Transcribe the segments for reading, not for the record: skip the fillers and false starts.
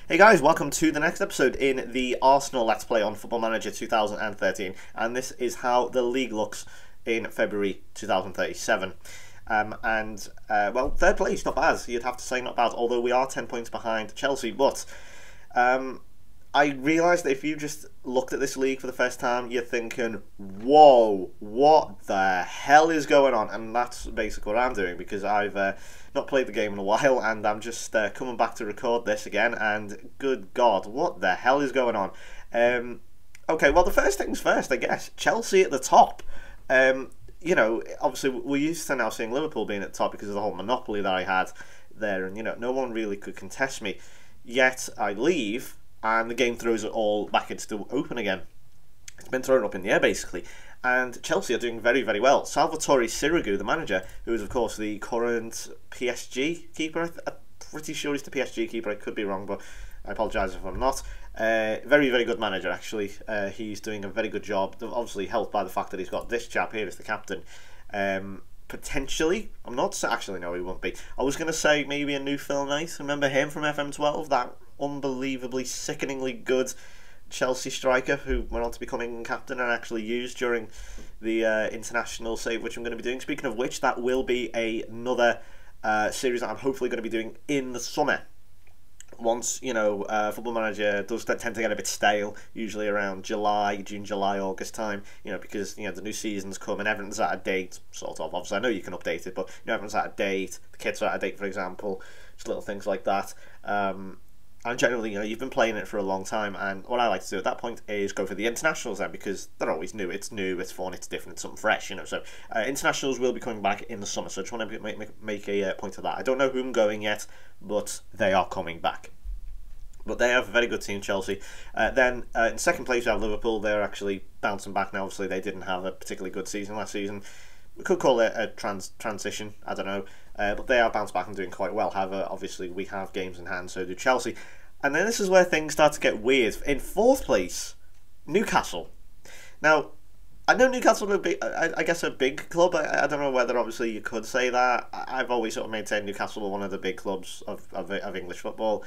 Hey guys, welcome to the next episode in the Arsenal Let's Play on Football Manager 2013, and this is how the league looks in February 2037. Well, third place, not bad. You'd have to say not bad, although we are 10 points behind Chelsea. But I realised that if you just looked at this league for the first time, you're thinking, whoa, what the hell is going on? And that's basically what I'm doing, because I've not played the game in a while, and I'm just coming back to record this again, and good God, what the hell is going on? Okay, well, the first things first, I guess. Chelsea at the top. You know, obviously, we're used to now seeing Liverpool being at the top because of the whole monopoly that I had there, and, you know, no one really could contest me. Yet, I leave, and the game throws it all back into open again. It's been thrown up in the air, basically. And Chelsea are doing very, very well. Salvatore Sirigu, the manager, who is, of course, the current PSG keeper. I'm pretty sure he's the PSG keeper. I could be wrong, but I apologise if I'm not. Very, very good manager, actually. He's doing a very good job. Obviously helped by the fact that he's got this chap here as the captain. Potentially, I'm not actually, no, he won't be. I was going to say maybe a new Phil Knight. Remember him from FM12? That unbelievably, sickeningly good Chelsea striker who went on to becoming captain and actually used during the international save, which I'm going to be doing. Speaking of which, that will be another series that I'm hopefully going to be doing in the summer. Once, you know, Football Manager does tend to get a bit stale, usually around June, July, August time, you know, because, you know, the new season's come and everything's out of date, sort of. Obviously, I know you can update it, but, you know, everyone's out of date, the kits are out of date, for example, just little things like that. And generally, you know, you've been playing it for a long time, and what I like to do at that point is go for the internationals then, because they're always new, it's fun, it's different, it's something fresh, you know. So internationals will be coming back in the summer, so I just want to make a point of that. I don't know who I'm going yet, but they are coming back. But they have a very good team, Chelsea. Then in second place we have Liverpool. They're actually bouncing back now. Obviously, they didn't have a particularly good season last season. We could call it a transition, I don't know. But they are bounced back and doing quite well. However, obviously, we have games in hand, so do Chelsea. And then this is where things start to get weird. In fourth place, Newcastle. Now, I know Newcastle are I guess a big club. I don't know whether, obviously, you could say that. I've always sort of maintained Newcastle are one of the big clubs of English football.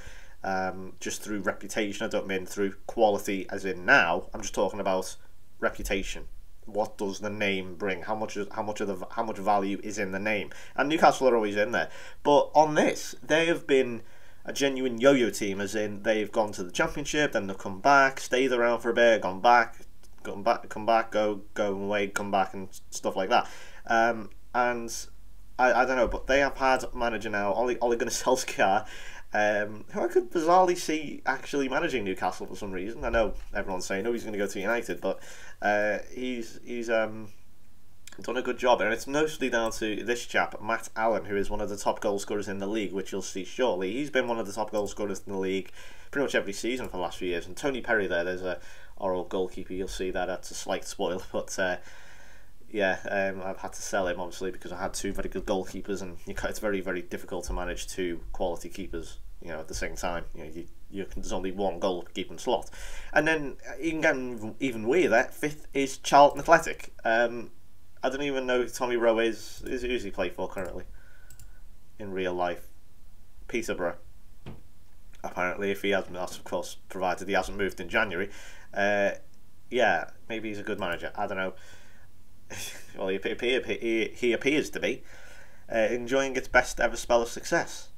Just through reputation. I don't mean through quality as in now. I'm just talking about reputation. What does the name bring? How much value is in the name? And Newcastle are always in there. But on this, they have been a genuine yo-yo team, as in they've gone to the Championship, then they've come back, stayed around for a bit, come back, go away, come back, and stuff like that. And I don't know, but they have had manager now, Ole Gunnar Solskjaer, who I could bizarrely see actually managing Newcastle for some reason. I know everyone's saying, oh, he's going to go to United, but he's done a good job, and it's mostly down to this chap, Matt Allen, who is one of the top goal scorers in the league, which you'll see shortly. He's been one of the top goal scorers in the league pretty much every season for the last few years. And Tony Perry there's our old goalkeeper, you'll see that. That's a slight spoil, but yeah, I've had to sell him, obviously, because I had two very good goalkeepers, and it's very, very difficult to manage two quality keepers, you know, at the same time. You know, there's only one goalkeeping slot. And then, you can get even weirder, fifth is Charlton Athletic. I don't even know who Tommy Rowe is. Who's he play for currently? In real life. Peterborough. Apparently, if he hasn't, of course, provided he hasn't moved in January. Yeah, maybe he's a good manager. I don't know. Well, he appears to be enjoying its best ever spell of success.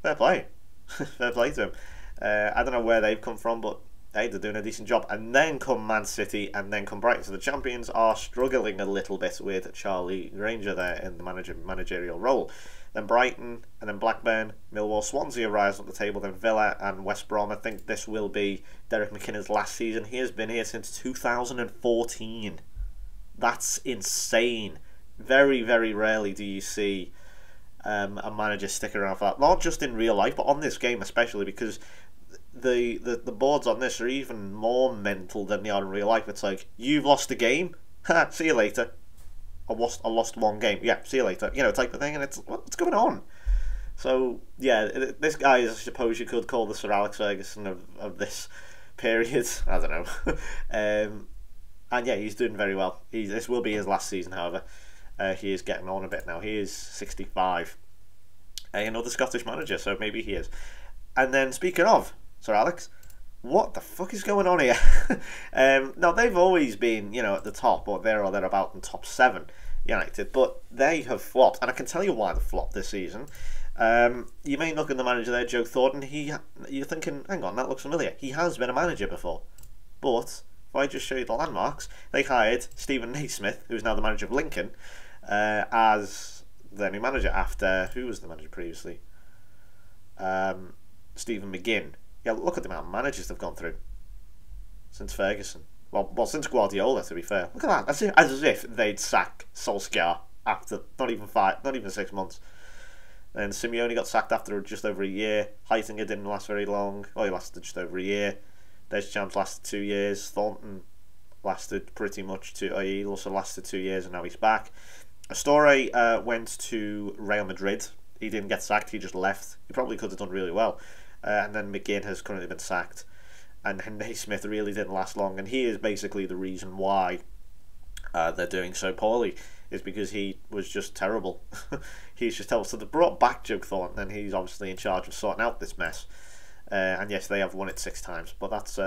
Fair play. Fair play to him. I don't know where they've come from, but hey, they're doing a decent job. And then come Man City, and then come Brighton. So the champions are struggling a little bit with Charlie Granger there in the managerial role. Then Brighton, and then Blackburn, Millwall, Swansea rise up the table. Then Villa and West Brom. I think this will be Derek McKinnon's last season. He has been here since 2014. That's insane. Very, very rarely do you see a manager stick around for that. Not just in real life, but on this game especially, because the boards on this are even more mental than they are in real life. It's like, you've lost a game, see you later. I lost one game, yeah, see you later, you know, type of thing. And it's, what's going on? So yeah, this guy is, I suppose you could call the Sir Alex Ferguson of this period. I don't know. And yeah, he's doing very well. This will be his last season, however. He is getting on a bit now. He is 65. Another Scottish manager, so maybe he is. And then, speaking of Sir Alex. What the fuck is going on here? Now, they've always been, at the top, or there or thereabout in top 7, United, but they have flopped, and I can tell you why they flopped this season. You may look at the manager there, Joe Thornton. You're thinking, hang on, that looks familiar. He has been a manager before. But if I just show you the landmarks, they hired Stephen Naismith, who's now the manager of Lincoln, as their new manager after, who was the manager previously? Stephen McGinn. Yeah, look at the amount of managers they've gone through since Ferguson. Well, since Guardiola, to be fair. Look at that. As if they'd sack Solskjaer after not even 6 months. Then Simeone got sacked after just over a year. Heitinger didn't last very long. Well, he lasted just over a year. Deschamps lasted 2 years. Thornton lasted pretty much he also lasted 2 years, and now he's back. Astorre went to Real Madrid. He didn't get sacked. He just left. He probably could have done really well. And then McGinn has currently been sacked. And Naismith really didn't last long. And he is basically the reason why they're doing so poorly, is because he was just terrible. He's just terrible. So they brought back Joe Thornton, and he's obviously in charge of sorting out this mess. And yes, they have won it 6 times, but that's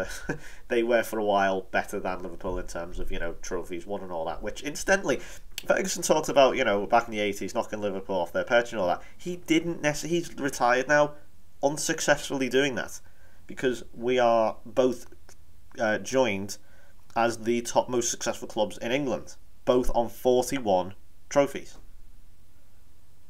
they were for a while better than Liverpool in terms of trophies won and all that. Which incidentally, Ferguson talked about back in the 80s knocking Liverpool off their perch and all that. He didn't necessarily. He's retired now, unsuccessfully doing that, because we are both joined as the top most successful clubs in England, both on 41 trophies.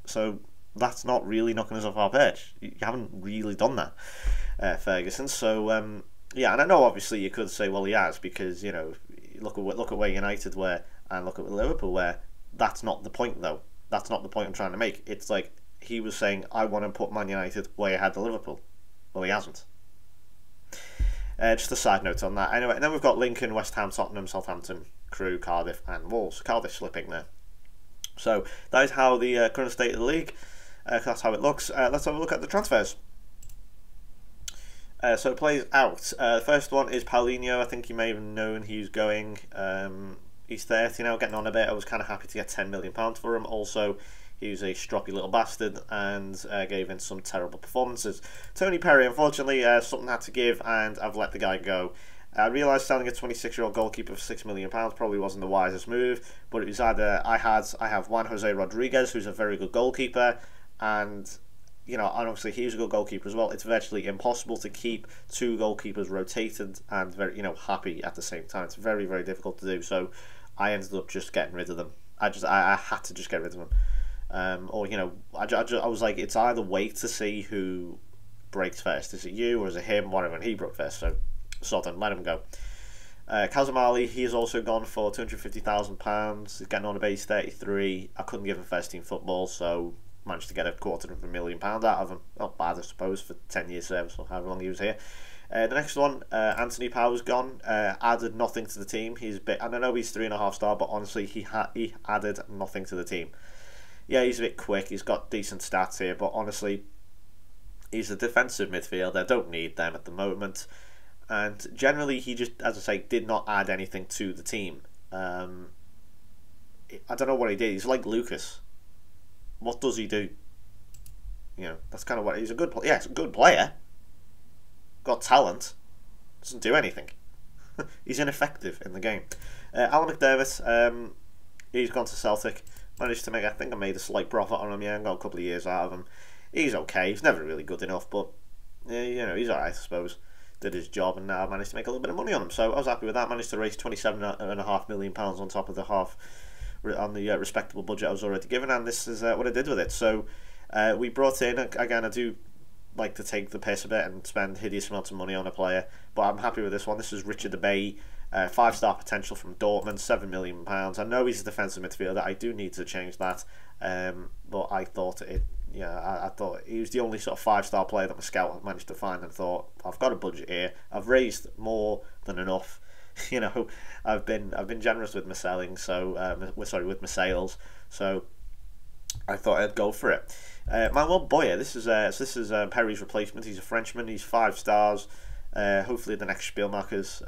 So that's not really knocking us off our perch. You haven't really done that, Ferguson. So yeah, and I know obviously you could say, well, he has, because look at where United were and look at Liverpool were. That's not the point, though. That's not the point I'm trying to make. It's like he was saying, I want to put Man United way ahead of Liverpool. Well, he hasn't. Just a side note on that. Anyway, and then we've got Lincoln, West Ham, Tottenham, Southampton, Crewe, Cardiff, and Wolves. Cardiff slipping there. So that is how the current state of the league. That's how it looks. Let's have a look at the transfers. So it plays out. The first one is Paulinho. I think you may have known he's going. He's 30 now, getting on a bit. I was kind of happy to get £10 million for him. Also, he was a stroppy little bastard and gave in some terrible performances. Tony Perry, unfortunately, something had to give, and I've let the guy go. I realised selling a 26-year-old goalkeeper for £6 million probably wasn't the wisest move, but it was either I have Juan Jose Rodriguez, who's a very good goalkeeper, and and obviously he's a good goalkeeper as well. It's virtually impossible to keep 2 goalkeepers rotated and very happy at the same time. It's very, very difficult to do. So I ended up just getting rid of them. I had to just get rid of them. I was like, it's either wait to see who breaks first. Is it you or is it him? Whatever. And he broke first, so sort of let him go. Kazamali, he has also gone for £250,000. He's getting on a base 33. I couldn't give him first team football, so managed to get £250,000 out of him. Not bad, I suppose, for 10 years service or however long he was here. The next one, Anthony Power's gone. Added nothing to the team. He's a bit, and I know he's 3.5 star, but honestly, he added nothing to the team. Yeah, he's a bit quick. He's got decent stats here, but honestly, he's a defensive midfielder. Don't need them at the moment. And generally, he just, as I say, did not add anything to the team. I don't know what he did. He's like Lucas. What does he do? That's kind of what he's a good player. Yeah, he's a good player. Got talent. Doesn't do anything. He's ineffective in the game. Alan McDermott, he's gone to Celtic. Managed to make, I think I made a slight profit on him. Yeah, I got a couple of years out of him. He's okay. He's never really good enough, but he's alright, I suppose. Did his job, and now I managed to make a little bit of money on him. So I was happy with that. Managed to raise £27.5 million on top of the on the respectable budget I was already given, and this is what I did with it. So we brought in, again, I do like to take the piss a bit and spend hideous amounts of money on a player, but I'm happy with this one. This is Richard Bay, 5-star potential from Dortmund, £7 million. I know he's a defensive midfielder. I do need to change that, but I thought I thought he was the only sort of 5-star player that my scout managed to find, and thought, I've got a budget here. I've raised more than enough. I've been generous with my selling, so with my sales. So I thought I'd go for it. Manuel Boyer, this is Perry's replacement. He's a Frenchman. He's 5 stars. Hopefully the next Spielmakers.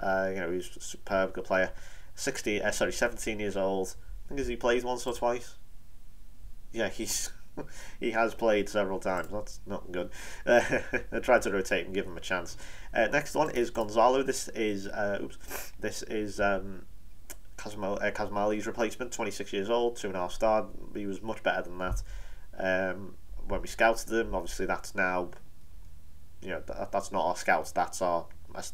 He's a superb, good player. 17 years old. I think he plays once or twice. Yeah, he's He has played several times. That's not good. I tried to rotate and give him a chance. Next one is Gonzalo. This is Kazmali's replacement. 26 years old, 2.5 star. He was much better than that when we scouted him. Obviously, that's now, that's not our scouts. That's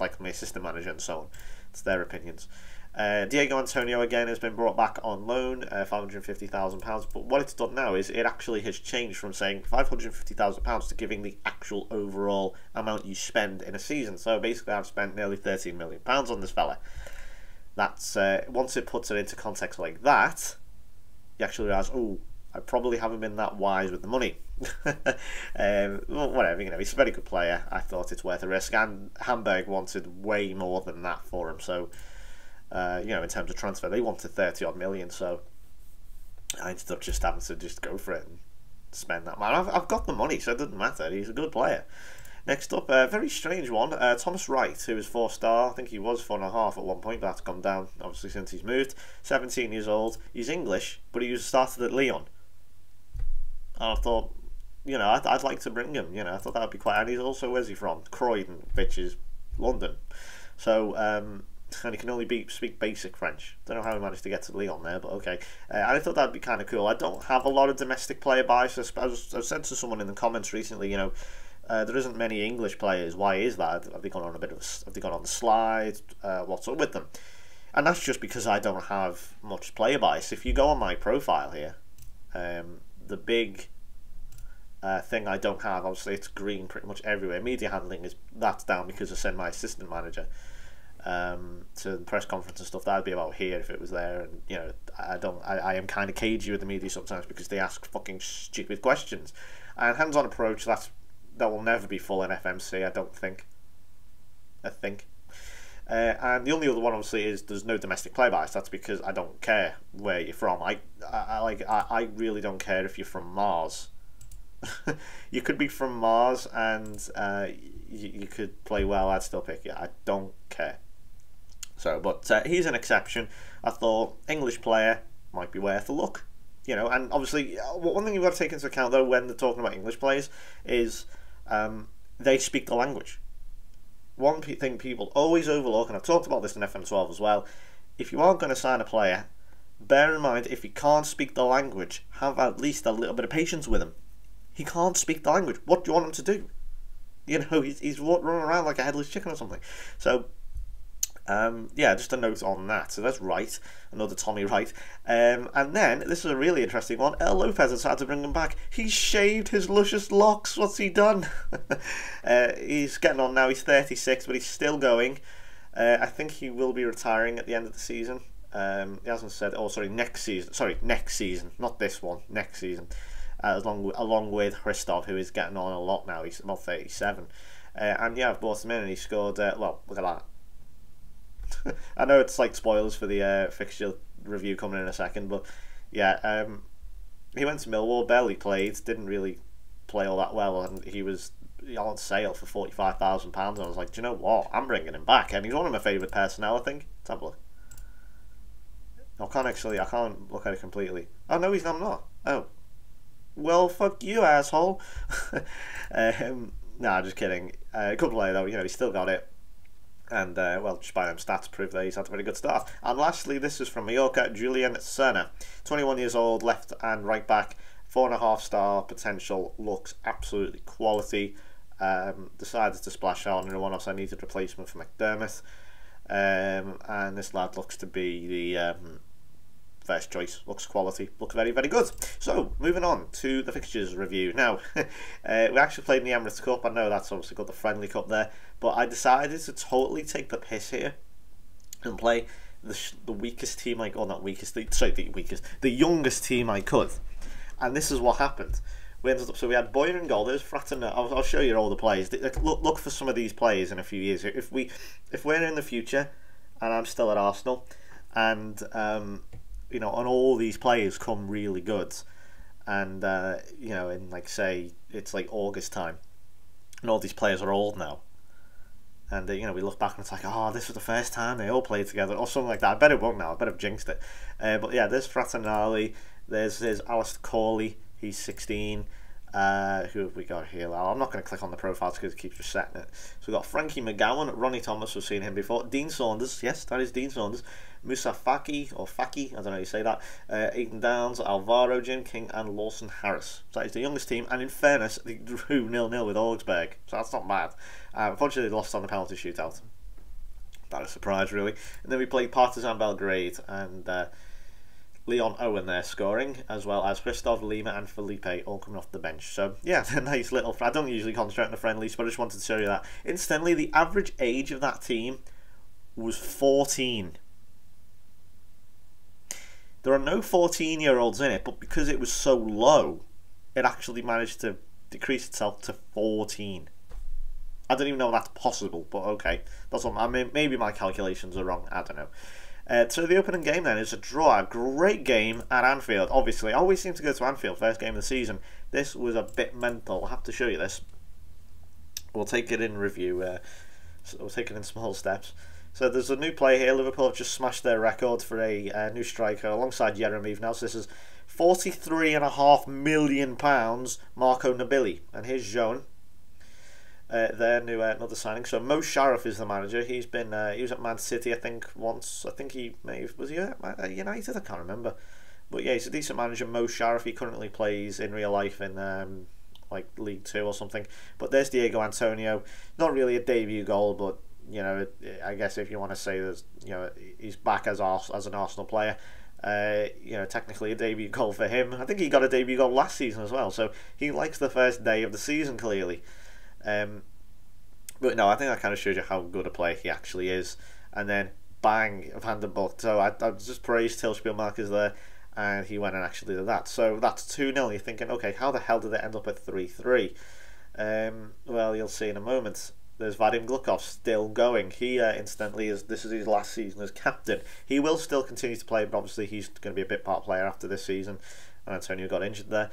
like my assistant manager and so on. It's their opinions. Diego Antonio again has been brought back on loan, £550,000. But what it's done now is it actually has changed from saying £550,000 to giving the actual overall amount you spend in a season. So basically, I've spent nearly £13 million on this fella. That's once it puts it into context like that, you actually realise, oh, I probably haven't been that wise with the money. Well, whatever, he's a very good player. I thought it's worth a risk, and Hamburg wanted way more than that for him. So, in terms of transfer, they wanted 30 odd million. So I ended up just having to just go for it and spend that. Man, I've got the money, so it doesn't matter. He's a good player. Next up, a very strange one, Thomas Wright, who is 4-star. I think he was 4.5 at one point, but that's gone down, obviously, since he's moved. 17 years old. He's English, but he started at Lyon. And I thought, I'd like to bring him. I thought that would be quite... And he's also, where's he from? Croydon, which is London. So, and he can only speak basic French. Don't know how he managed to get to Lyon there, but okay. And I thought that'd be kind of cool. I don't have a lot of domestic player bias. I said to someone in the comments recently, there isn't many English players. Why is that? Have they gone on have they gone on the slide? What's up with them? And that's just because I don't have much player bias. If you go on my profile here, the big thing I don't have, obviously it's green pretty much everywhere. Media handling that's down because I send my assistant manager to the press conference and stuff. That'd be about here if it was there. And I am kind of cagey with the media sometimes because they ask fucking stupid questions. And hands-on approach, that will never be full in FMC, I don't think. And the only other one, obviously, is there's no domestic play bias. That's because I don't care where you're from. I really don't care if you're from Mars. You could be from Mars and you could play well. I'd still pick you. I don't care. So, but he's an exception. I thought English player might be worth a look. And obviously, one thing you've got to take into account, though, when they're talking about English players is they speak the language. One thing people always overlook, and I've talked about this in FM12 as well, if you are going to sign a player, bear in mind, if he can't speak the language, have at least a little bit of patience with him. He can't speak the language. What do you want him to do? He's running around like a headless chicken or something. So, just a note on that. So that's Wright, another Tommy Wright. And then, this is a really interesting one. El Lopez has had to bring him back. He's shaved his luscious locks. What's he done? He's getting on now. He's 36, but he's still going. I think he will be retiring at the end of the season. He hasn't said... Oh, sorry, next season. Sorry, next season. Not this one. Next season. Along with Hristov, who is getting on a lot now. He's about 37. And yeah, I've brought him in and he scored... look at that. I know it's like spoilers for the fixture review coming in a second, but yeah, he went to Millwall, barely played, didn't really play all that well, and he was on sale for £45,000, and I was like, do you know what, I'm bringing him back, and he's one of my favourite personnel, I think. Let's have a look. I can't look at it completely. Oh no, I'm not. Oh, well, fuck you, asshole. Nah, just kidding. Good player though, he's still got it. And, just by them stats prove that he's had a very good start. And lastly, this is from Mallorca, Julian Serna. 21 years old, left and right back, 4.5 star potential, looks absolutely quality. Decided to splash out on one else. I needed replacement for McDermott. And this lad looks to be the first choice. Looks quality, looks very, very good. So, moving on to the fixtures review. Now, we actually played in the Emirates Cup. I know that's obviously got the Friendly Cup there. But I decided to totally take the piss here and play the weakest team I could. Not weakest, the youngest team I could. And this is what happened. We ended up, so we had Boyer in goal. There's Fratton. I'll show you all the players. Look for some of these players in a few years. If we're in the future, and I'm still at Arsenal, and and all these players come really good, and in like say it's like August time, and all these players are old now. And we look back and it's like, oh, this was the first time they all played together, or something like that. I bet it won't now. I bet I've jinxed it. But yeah, there's Fraternali. There's Alistair Corley. He's 16. Who have we got here? Well, I'm not going to click on the profiles because it keeps resetting it. So we've got Frankie McGowan, Ronnie Thomas, we've seen him before. Dean Saunders, yes, that is Dean Saunders. Musa Faki, or Faki, I don't know how you say that. Aidan Downs, Alvaro, Jim King, and Lawson Harris. So that is the youngest team, and in fairness, they drew 0-0 with Augsburg, so that's not bad. Unfortunately, they lost on the penalty shootout. That is a surprise, really. And then we played Partizan Belgrade, and Leon Owen there scoring, as well as Christoph, Lima and Felipe all coming off the bench. So yeah, a nice little... I don't usually concentrate on the friendlies, but I just wanted to show you that. Incidentally, the average age of that team was 14. There are no 14-year-olds in it, but because it was so low, it actually managed to decrease itself to 14. I don't even know if that's possible, but okay. That's what I mean. Maybe my calculations are wrong. I don't know. So the opening game then is a draw. A great game at Anfield. Obviously, I always seem to go to Anfield first game of the season. This was a bit mental. I'll have to show you this. We'll take it in review. So we'll take it in small steps. So there's a new player here. Liverpool have just smashed their record for a new striker alongside Yeremiev now. So this is £43.5 million, Marco Nabili. And here's Joan. Their new another signing. So Mo Sharaf is the manager. He was at Man City, I think, once. I think was he at United? I can't remember. But yeah, he's a decent manager. Mo Sharaf. He currently plays in real life in like League 2 or something. But there's Diego Antonio. Not really a debut goal, but you know, I guess if you want to say there's, you know, he's back as an Arsenal player. You know, technically a debut goal for him. I think he got a debut goal last season as well. So he likes the first day of the season clearly. But no, I think that kind of shows you how good a player he actually is. And then bang, Van der Bult. So I just praised Till Spielmarkers there, and he went and actually did that. So that's 2-0. You're thinking, okay, how the hell did it end up at 3-3? Well, you'll see in a moment. There's Vadim Glukov still going. He incidentally this is his last season as captain. He will still continue to play, but obviously he's going to be a bit part player after this season. And Antonio got injured there.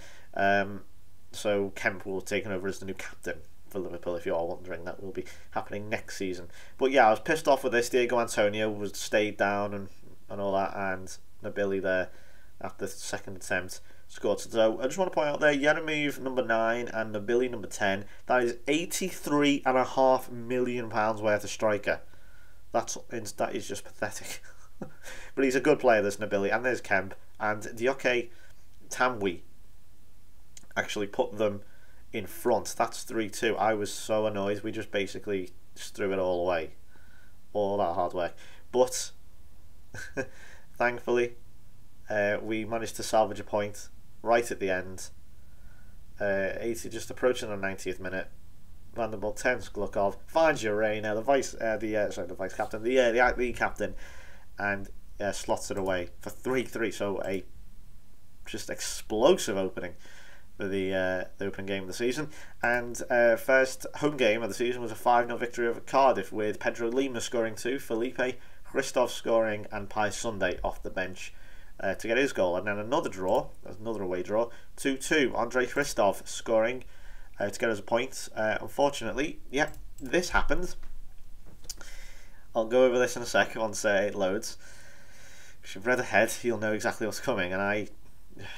So Kemp will have taken over as the new captain for Liverpool, if you're all wondering. That will be happening next season. But yeah, I was pissed off with this. Diego Antonio was stayed down and all that, and Nabili there after the second attempt scored. So I just want to point out there, Yeremiev number 9 and Nabili number 10. That is £83.5 million worth of striker. That is just pathetic. But he's a good player, this Nabili, and there's Kemp, and Dioke Tamwi actually put them in front. That's 3-2. I was so annoyed. We just basically threw it all away. All that hard work. But thankfully, we managed to salvage a point right at the end. 80, just approaching the 90th minute. Van der Bult turns Glukov, finds Urena, the vice captain, the captain, and slots it away for 3-3. So a just explosive opening for the opening game of the season. And first home game of the season was a 5-0 victory over Cardiff, with Pedro Lima scoring 2, Felipe, Christoph scoring, and Pai Sunday off the bench to get his goal. And then another draw, another away draw, 2-2. Andre Christoph scoring to get us a point. Unfortunately, yeah, this happened. I'll go over this in a sec once it loads. If you've read ahead, you'll know exactly what's coming, and I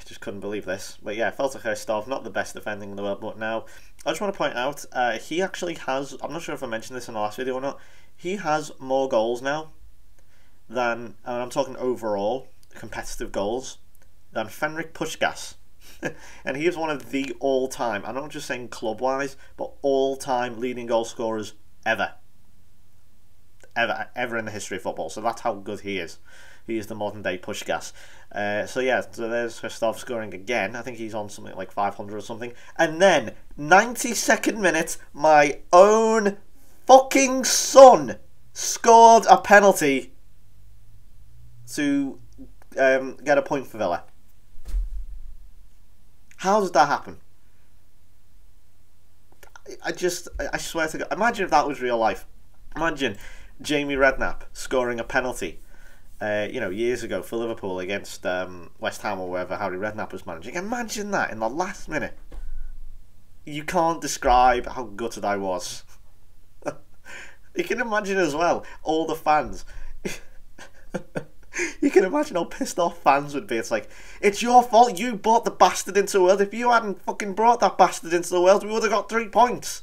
just couldn't believe this. But yeah, Felter Christoph, not the best defending in the world, but now I just want to point out he actually has, I'm not sure if I mentioned this in the last video or not, he has more goals now than, and I'm talking overall competitive goals, than Fenrik Puskás. And he is one of the all-time, I'm not just saying club-wise, but all-time leading goal scorers ever in the history of football. So that's how good he is. He is the modern day Puskás. So yeah, so there's Christoph scoring again. I think he's on something like 500 or something. And then 92nd minute, my own fucking son scored a penalty to get a point for Villa. How did that happen? I swear to God, imagine if that was real life. Imagine Jamie Redknapp scoring a penalty, years ago for Liverpool against West Ham or wherever Harry Redknapp was managing. Imagine that in the last minute. You can't describe how gutted I was. You can imagine as well all the fans. You can imagine how pissed off fans would be. It's like, it's your fault, you brought the bastard into the world. If you hadn't fucking brought that bastard into the world, we would have got 3 points.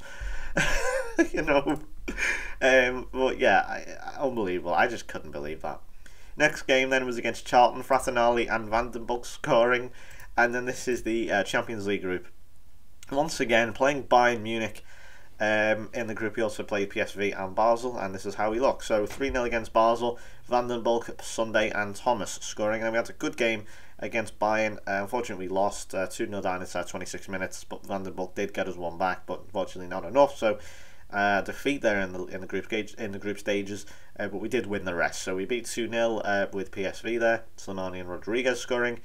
You know. But yeah, unbelievable. I just couldn't believe that. Next game then was against Charlton, Fraternali and Vandenbulk scoring. And then this is the Champions League group. Once again, playing Bayern Munich. In the group, he also played PSV and Basel, and this is how he looked. So 3-0 against Basel, Vandenbulk, Sunday and Thomas scoring. And we had a good game against Bayern. Unfortunately, we lost 2-0 down inside 26 minutes, but Vandenbulk did get us one back, but unfortunately not enough. So defeat there in the group stages, but we did win the rest. So we beat 2-0 with PSV there. Slimani and Rodriguez scoring.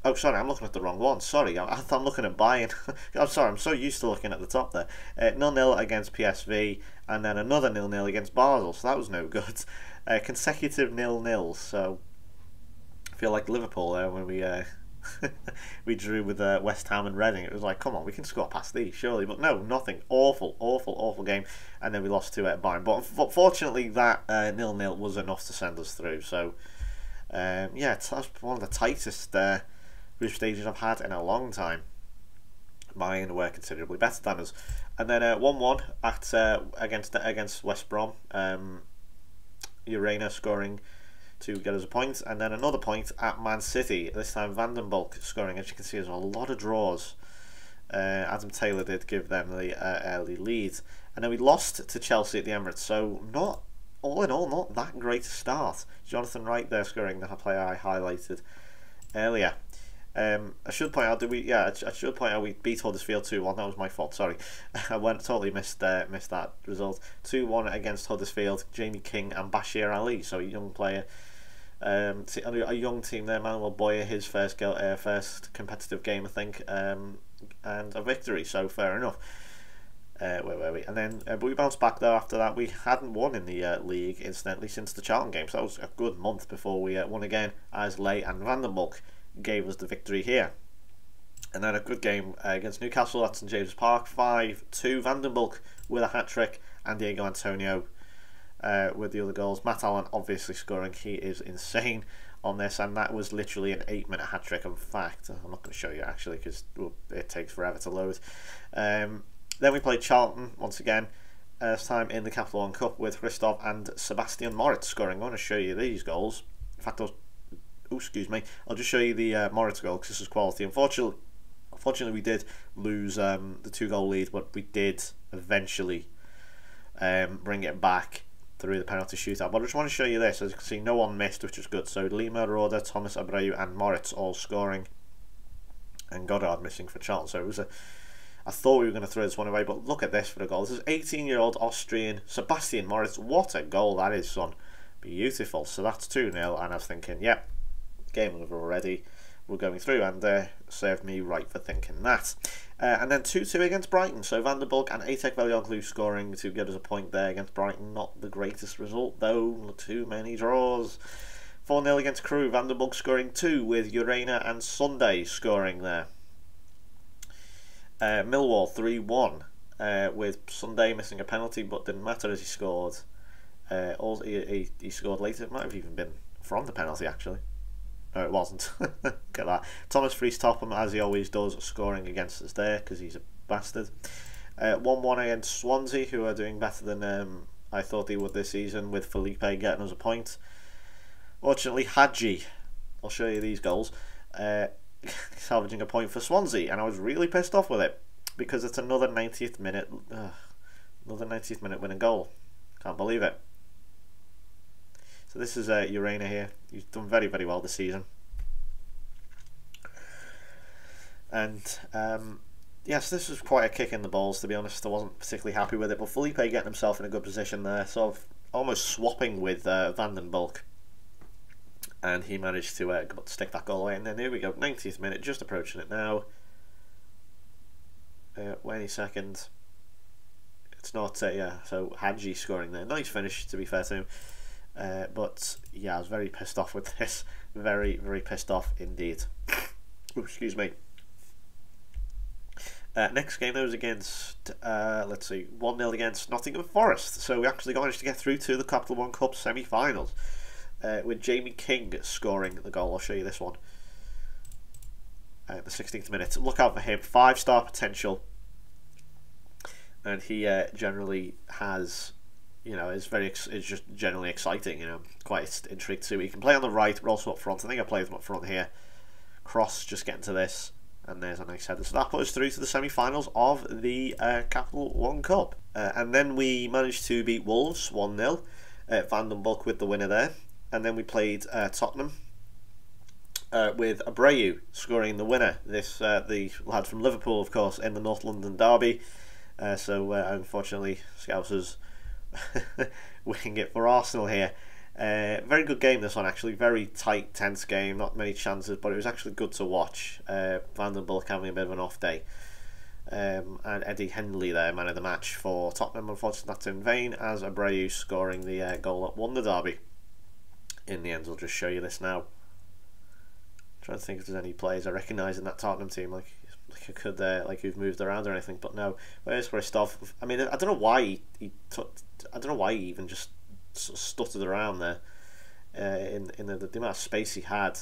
Oh, sorry, I'm looking at the wrong one. Sorry, I'm looking at Bayern. I'm sorry, I'm so used to looking at the top there. 0-0 against PSV, and then another 0-0 against Basel, so that was no good. Consecutive 0-0s, so I feel like Liverpool there when we we drew with West Ham and Reading. It was like, come on, we can score past these, surely. But no, nothing. Awful game. And then we lost to Bayern. But fortunately, that 0-0 was enough to send us through. So, yeah, that's one of the tightest group stages I've had in a long time. Bayern were considerably better than us. And then 1-1 against West Brom. Urena scoring to get us a point, and then another point at Man City. This time Vandenbulk scoring. As you can see, there's a lot of draws. Adam Taylor did give them the early lead, and then we lost to Chelsea at the Emirates. So not all in all, not that great a start. Jonathan Wright there scoring, the player I highlighted earlier. I should point out we beat Huddersfield 2-1. That was my fault. Sorry, I totally missed that result. 2-1 against Huddersfield. Jamie King and Bashir Ali. So a young player, a young team there. Manuel Boyer, his first competitive game, I think, and a victory. So fair enough. Where were we? And then but we bounced back though. After that, we hadn't won in the league incidentally since the Charlton game. So that was a good month before we won again. Islay and Vandenbulk gave us the victory here. And then a good game against Newcastle at St James's Park, 5-2. Vandenbulk with a hat-trick, and Diego Antonio with the other goals. Matt Allen obviously scoring. He is insane on this, and that was literally an 8-minute hat-trick. In fact, I'm not going to show you actually because it takes forever to load. Then we played Charlton once again, this time in the Capital One Cup with Christoph and Sebastian Moritz scoring. I want to show you these goals. In fact, I'll just show you the Moritz goal because this is quality. Unfortunately, we did lose the 2-goal lead, but we did eventually bring it back through the penalty shootout. But I just want to show you this. As you can see, no one missed, which is good. So Lima, Roda, Thomas Abreu and Moritz all scoring, and Goddard missing for Charlton. So it was I thought we were going to throw this one away, but look at this for a goal. This is 18-year-old Austrian Sebastian Moritz. What a goal that is, son. Beautiful. So that's 2-0, and I was thinking, yep, game over already. We're going through, and served me right for thinking that. And then 2-2 against Brighton. So Vandenbulk and Atek Velioglu scoring to get us a point there against Brighton. Not the greatest result, though. Too many draws. 4-0 against Crewe. Vandenbulk scoring 2 with Urena and Sunday scoring there. Millwall 3-1 with Sunday missing a penalty, but didn't matter as he scored. He scored later. It might have even been from the penalty, actually. No, it wasn't. Look at that. Thomas Friis Topham, as he always does, scoring against us there because he's a bastard. 1-1 against Swansea, who are doing better than I thought they would this season, with Felipe getting us a point. Fortunately, Hadji, I'll show you these goals, salvaging a point for Swansea, and I was really pissed off with it because it's another 90th minute winning goal. Can't believe it. So this is Urena here. He's done very, very well this season. And yes, this was quite a kick in the balls, to be honest. I wasn't particularly happy with it, but Felipe getting himself in a good position there, sort of almost swapping with Vandenbulk, and he managed to stick that goal away. And then here we go, 90th minute, just approaching it now. Wait a second. It's not, so Hadji scoring there. Nice finish, to be fair to him. But yeah, I was very pissed off with this. Very, very pissed off indeed. Ooh, excuse me. Next game, that was against, let's see, 1-0 against Nottingham Forest. So we actually managed to get through to the Capital One Cup semi-finals. with Jamie King scoring the goal. I'll show you this one. The 16th minute. Look out for him. 5-star potential. And he generally has, is just generally exciting. Quite intrigued too. He can play on the right, but also up front. I think I played him up front here. Cross, just getting to this, and there's a nice header. So that put us through to the semi-finals of the Capital One Cup. And then we managed to beat Wolves 1-0. Van den Bulk with the winner there. And then we played Tottenham with Abreu scoring the winner. This the lad from Liverpool, of course, in the North London derby. So unfortunately, Scousers winning it for Arsenal here. Very good game, this one, actually. Very tight, tense game. Not many chances, but it was actually good to watch. Van den Bulk having a bit of an off day. And Eddie Henley there, man of the match for Tottenham. Unfortunately, that's in vain, as Abreu scoring the goal that won the derby. In the end, I'll just show you this now. I'm trying to think if there's any players I recognise in that Tottenham team, like I could, who've moved around or anything. But no, where's Christoph? I mean, I don't know why he even just sort of stuttered around there. In the amount of space he had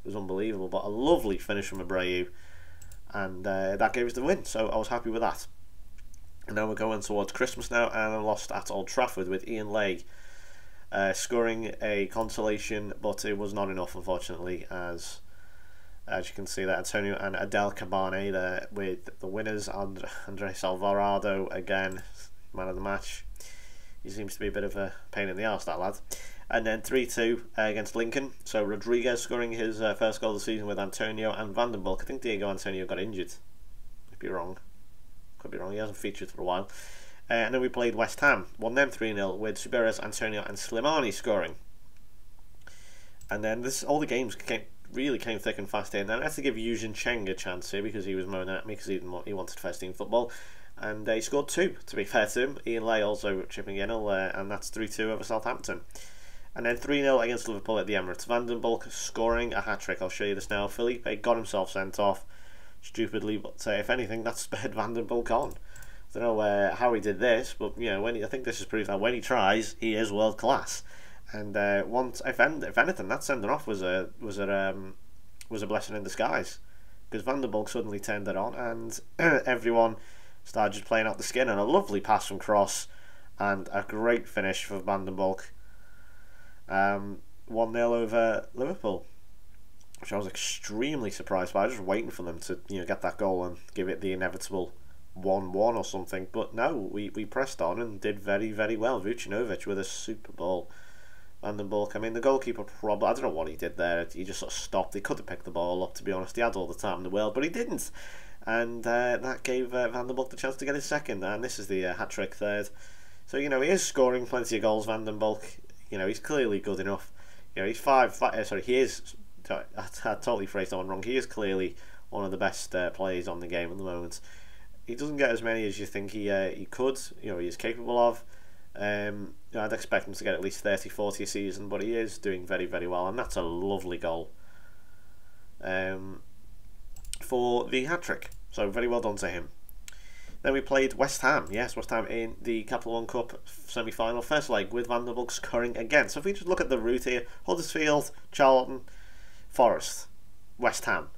was unbelievable. But a lovely finish from Abreu, and that gave us the win. So I was happy with that. And now we're going towards Christmas now, and I lost at Old Trafford with Ian Legge scoring a consolation, but it was not enough, unfortunately, as you can see that Antonio and Adel Cabane there with the winners. Andres Alvarado again, man of the match. He seems to be a bit of a pain in the arse, that lad. And then 3-2 against Lincoln. So Rodriguez scoring his first goal of the season with Antonio and Van den Bulk. I think Diego Antonio got injured. Could be wrong. He hasn't featured for a while. And then we played West Ham. Won them 3-0 with Suberes, Antonio and Slimani scoring. And then all the games really came thick and fast here. And then I had to give Yujin Cheng a chance here because he was moaning at me because he wanted first team football. And he scored 2, to be fair to him. Ian Legge also chipping in, and that's 3-2 over Southampton. And then 3-0 against Liverpool at the Emirates. Van den Bulk scoring a hat-trick. I'll show you this now. Felipe got himself sent off stupidly, but if anything, that spurred Van den Bulk on. I don't know how he did this, but I think this is proof that when he tries, he is world class. And if anything, that sending off was a blessing in disguise, because Van den Bulk suddenly turned it on, and everyone started just playing out the skin. And a lovely pass from Cross, and a great finish for Van den Bulk. 1-0 over Liverpool, which I was extremely surprised by. I was just waiting for them to get that goal and give it the inevitable 1-1 or something, but no, we pressed on and did very, very well. Vucinovic with a super ball. Van den Bulk, I mean, the goalkeeper probably, I don't know what he did there. He just sort of stopped. He could have picked the ball up, to be honest. He had all the time in the world, but he didn't. And that gave Van den Bulk the chance to get his second, and this is the hat-trick third. So, he is scoring plenty of goals, Van den Bulk. He's clearly good enough. He's he is, I totally phrased that one wrong. He is clearly one of the best players on the game at the moment. He doesn't get as many as you think he could. He is capable of. I'd expect him to get at least 30-40 a season, but he is doing very, very well, and that's a lovely goal for the hat-trick. So very well done to him. Then we played West Ham. Yes, West Ham in the Capital One Cup semi-final. First leg with Van den Bulk scoring again. So if we just look at the route here, Huddersfield, Charlton, Forest, West Ham.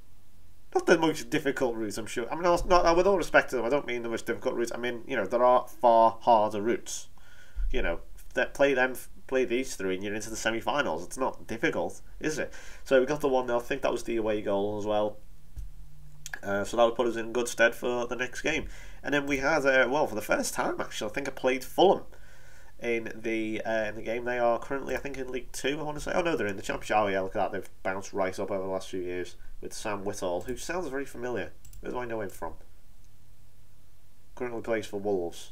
Not the most difficult route, I'm sure. I mean, with all respect to them, I don't mean the most difficult route. I mean, there are far harder routes. Play these three and you're into the semi-finals. It's not difficult, is it? So we got the 1-0. I think that was the away goal as well. So that would put us in good stead for the next game. And then we had, for the first time, actually, I think I played Fulham in the game. They are currently, I think, in League 2, I want to say. Oh, no, they're in the Championship. Oh, yeah, look at that. They've bounced right up over the last few years with Sam Whittall, who sounds very familiar. Where do I know him from? Currently plays for Wolves.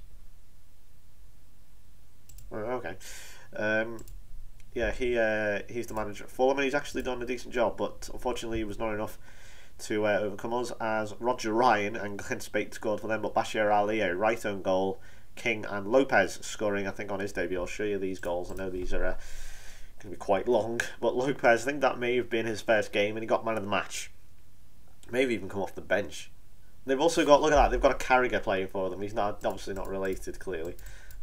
Oh, okay. Yeah, he's the manager at Fulham, and he's actually done a decent job, but unfortunately, it was not enough to overcome us, as Roger Ryan and Glenn Spate scored for them, but Bashir Ali, a right own goal, King and Lopez scoring, I think, on his debut. I'll show you these goals. I know these are going to be quite long, but Lopez, I think that may have been his first game, and he got man of the match. Maybe even come off the bench. They've also got, look at that, they've got a Carragher playing for them. He's obviously not related, clearly.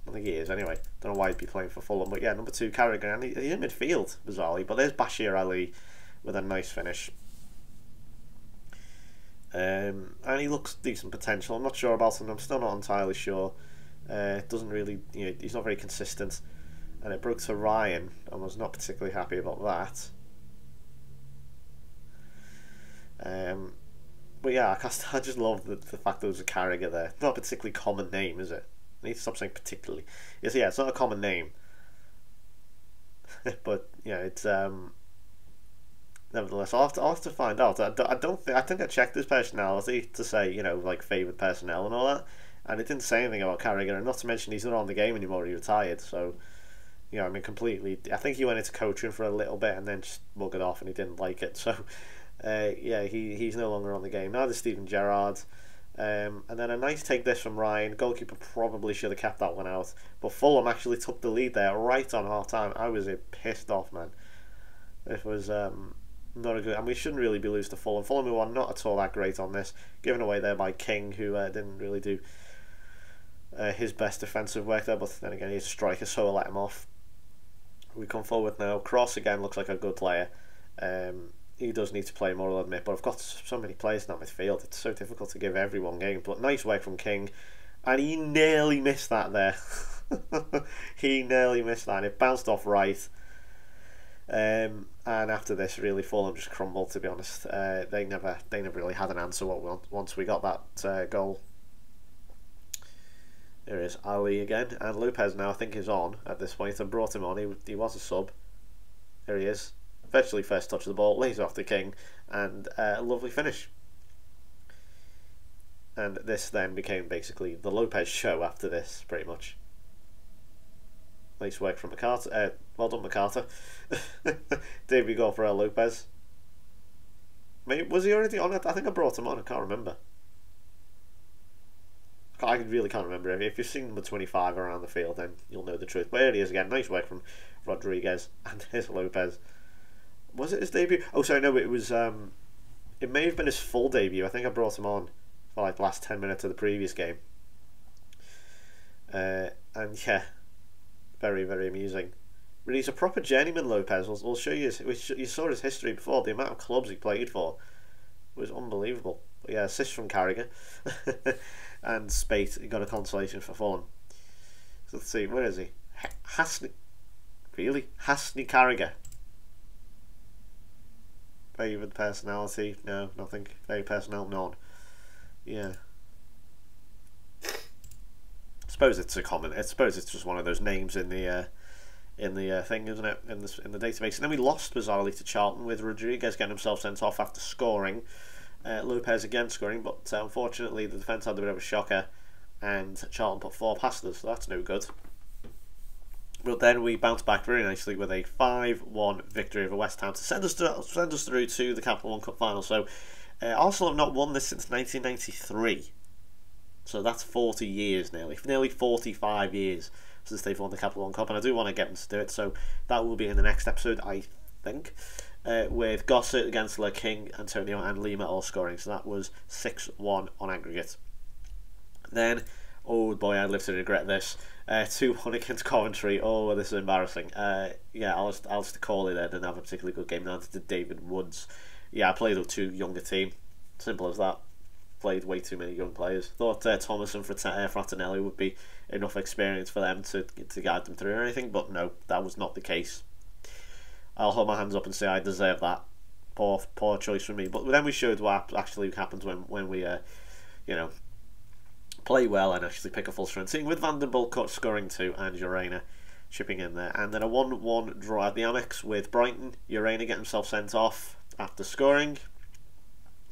I think he is anyway. Don't know why he'd be playing for Fulham, but yeah, number 2 Carragher, and he's in midfield bizarrely. But there's Bashir Ali with a nice finish. And he looks decent potential. I'm not sure about him. I'm still not entirely sure. Doesn't really, he's not very consistent. And it broke to Ryan, and was not particularly happy about that. But yeah, I just love the fact there was a Carragher there. Not a particularly common name, is it? I need to stop saying particularly. Yeah, it's not a common name. But yeah, it's nevertheless, I'll have to find out. I think I checked his personality to say, like favoured personnel and all that, and it didn't say anything about Carragher. And not to mention, he's not on the game anymore. He retired, so completely. I think he went into coaching for a little bit and then just buggered off, and he didn't like it. So, yeah, he's no longer on the game. Now there's Steven Gerrard. And then a nice take this from Ryan. Goalkeeper probably should have kept that one out, but Fulham actually took the lead there right on half time. I was pissed off, man. It was not a good, and we shouldn't really be losing to Fulham. Fulham who are not at all that great on this, given away there by King, who didn't really do his best defensive work there. But then again, he's a striker, so I'll let him off. We come forward now. Cross again looks like a good player. He does need to play more, I'll admit, but I've got so many players in that midfield. It's so difficult to give everyone game. But nice work from King, and he nearly missed that there. He nearly missed that, and it bounced off right. And after this, really, Fulham just crumbled. To be honest, they never really had an answer once we got that goal. There is Ali again, and Lopez now I think is on at this point. I brought him on. He was a sub. There he is. Virtually first touch of the ball, lays off the King, and a lovely finish. And this then became basically the Lopez show after this, pretty much. Nice work from McCarter. Well done, McCarter. Debut goal for Lopez. Maybe, was he already on it? I think I brought him on. I can't remember. I really can't remember. If you've seen number 25 around the field, then you'll know the truth. But here he is again. Nice work from Rodriguez. And here's Lopez. Was it his debut? Oh, sorry, no, it was. It may have been his full debut. I think I brought him on for like the last 10 minutes of the previous game. And yeah, very, very amusing. But he's a proper journeyman, Lopez. We'll show you. You saw his history before. The amount of clubs he played for was unbelievable. But yeah, assist from Carragher. And Spate, he got a consolation for Fulham. So let's see, where is he? Hasni Carragher. Favoured personality? No, nothing. Very personnel? None. Yeah. I suppose it's just one of those names in the thing, isn't it? In the database. And then we lost bizarrely to Charlton with Rodriguez getting himself sent off after scoring. Lopez again scoring, but unfortunately the defence had a bit of a shocker, and Charlton put 4 past us, so that's no good. But then we bounced back very nicely with a 5-1 victory over West Ham to send us through to the Capital One Cup final. So Arsenal have not won this since 1993, so that's 40 years nearly 45 years since they've won the Capital One Cup, and I do want to get them to do it, so that will be in the next episode, I think. With Gossett against Le King, Antonio and Lima all scoring. So that was 6-1 on aggregate. Then, oh boy, I'd live to regret this. 2-1 against Coventry. Oh, this is embarrassing. Yeah, I'll just call it. I didn't have a particularly good game. Now to David Woods. Yeah, I played with 2 younger team. Simple as that. Played way too many young players. Thought Thomas and Frattanelli would be enough experience for them to guide them through or anything, but no, that was not the case. I'll hold my hands up and say I deserve that. Poor choice from me. But then we showed what actually happens when we, play well and actually pick a full strength team, with Van den Bulk scoring 2 and Urena chipping in there. And then a 1-1 draw at the Amex with Brighton. Urena getting himself sent off after scoring.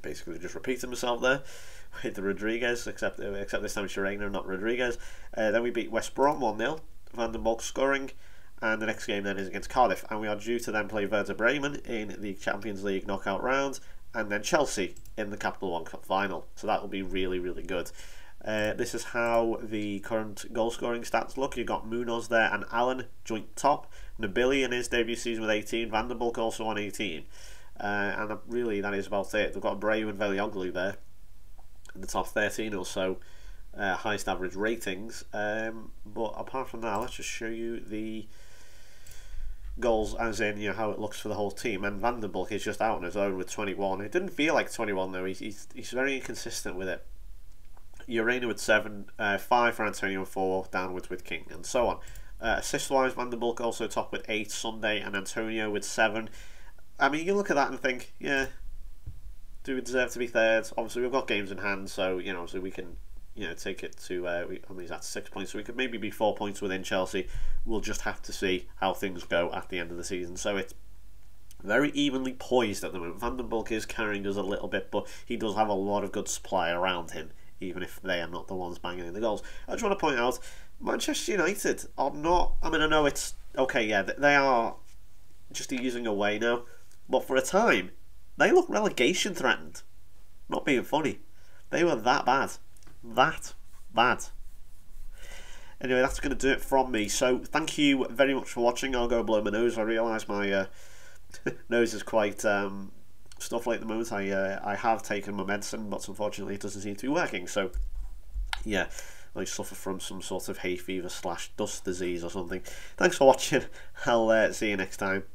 Basically just repeating himself there with Rodriguez, except this time it's Urena, not Rodriguez. Then we beat West Brom 1-0. Van den Bulk scoring. And the next game then is against Cardiff, and we are due to then play Werder Bremen in the Champions League knockout round, and then Chelsea in the Capital One Cup final. So that will be really, really good. This is how the current goal scoring stats look. You've got Munoz there and Allen joint top. Nabili in his debut season with 18. Van den Bulk also on 18. And really that is about it. They've got Abreu and Velioglu there in the top 13 or so. highest average ratings. But apart from that, let's just show you the goals, as in, how it looks for the whole team. And Van der Bulk is just out on his own with 21. It didn't feel like 21 though. He's very inconsistent with it. Urena with 7, 5 for Antonio, and 4 downwards with King, and so on. Assist wise, Van der Bulk also top with 8, Sunday and Antonio with 7. I mean, you look at that and think, yeah, do we deserve to be third? Obviously, we've got games in hand, so so we can take it to. He's at 6 points, so we could maybe be 4 points within Chelsea. We'll just have to see how things go at the end of the season. So it's very evenly poised at the moment. Van der Bulk is carrying us a little bit, but he does have a lot of good supply around him, even if they are not the ones banging in the goals. I just want to point out, Manchester United are not. I mean, I know it's okay. Yeah, they are just easing away now, but for a time, they look relegation threatened. Not being funny, they were that bad. That bad. Anyway, that's going to do it from me. So thank you very much for watching. I'll go blow my nose. I realise my nose is quite stuffy at the moment. I have taken my medicine, but unfortunately it doesn't seem to be working. So yeah, I suffer from some sort of hay fever / dust disease or something. Thanks for watching. I'll see you next time. Bye.